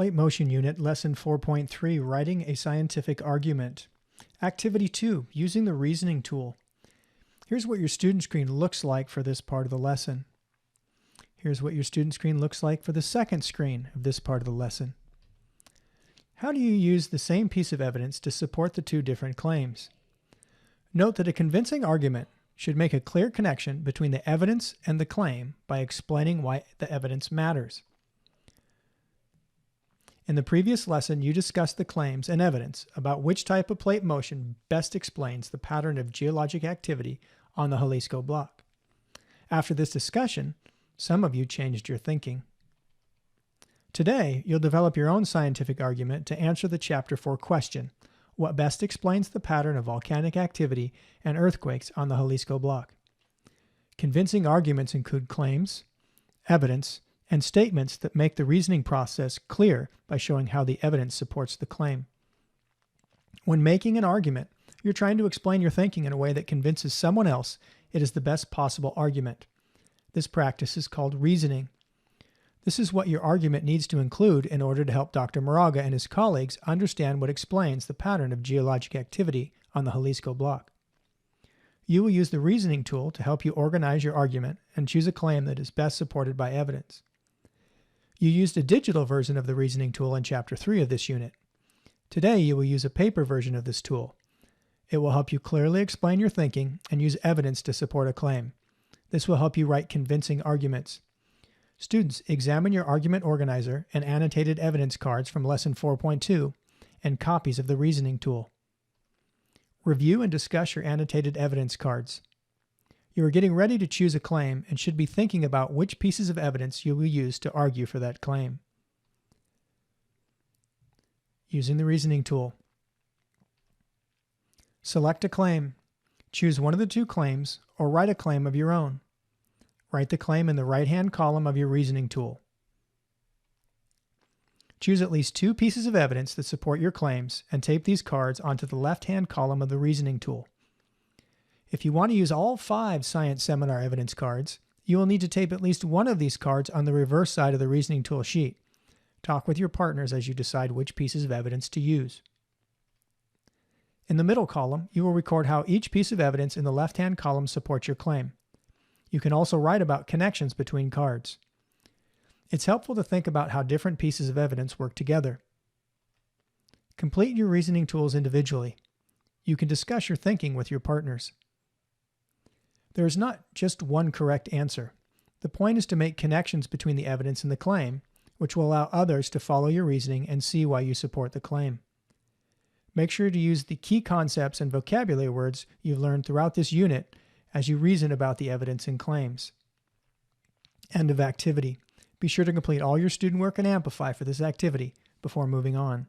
Plate Motion Unit, Lesson 4.3, Writing a Scientific Argument. Activity 2, Using the Reasoning Tool. Here's what your student screen looks like for this part of the lesson. Here's what your student screen looks like for the second screen of this part of the lesson. How do you use the same piece of evidence to support the two different claims? Note that a convincing argument should make a clear connection between the evidence and the claim by explaining why the evidence matters. In the previous lesson, you discussed the claims and evidence about which type of plate motion best explains the pattern of geologic activity on the Jalisco block. After this discussion, some of you changed your thinking. Today, you'll develop your own scientific argument to answer the Chapter 4 question, what best explains the pattern of volcanic activity and earthquakes on the Jalisco block? Convincing arguments include claims, evidence, and statements that make the reasoning process clear by showing how the evidence supports the claim. When making an argument, you're trying to explain your thinking in a way that convinces someone else it is the best possible argument. This practice is called reasoning. This is what your argument needs to include in order to help Dr. Moraga and his colleagues understand what explains the pattern of geologic activity on the Jalisco block. You will use the reasoning tool to help you organize your argument and choose a claim that is best supported by evidence. You used a digital version of the reasoning tool in Chapter 3 of this unit. Today, you will use a paper version of this tool. It will help you clearly explain your thinking and use evidence to support a claim. This will help you write convincing arguments. Students, examine your argument organizer and annotated evidence cards from Lesson 4.2 and copies of the reasoning tool. Review and discuss your annotated evidence cards. You are getting ready to choose a claim and should be thinking about which pieces of evidence you will use to argue for that claim. Using the reasoning tool. Select a claim. Choose one of the two claims or write a claim of your own. Write the claim in the right-hand column of your reasoning tool. Choose at least two pieces of evidence that support your claims and tape these cards onto the left-hand column of the reasoning tool. If you want to use all 5 science seminar evidence cards, you will need to tape at least one of these cards on the reverse side of the reasoning tool sheet. Talk with your partners as you decide which pieces of evidence to use. In the middle column, you will record how each piece of evidence in the left-hand column supports your claim. You can also write about connections between cards. It's helpful to think about how different pieces of evidence work together. Complete your reasoning tools individually. You can discuss your thinking with your partners. There is not just one correct answer. The point is to make connections between the evidence and the claim, which will allow others to follow your reasoning and see why you support the claim. Make sure to use the key concepts and vocabulary words you've learned throughout this unit as you reason about the evidence and claims. End of activity. Be sure to complete all your student work and amplify for this activity before moving on.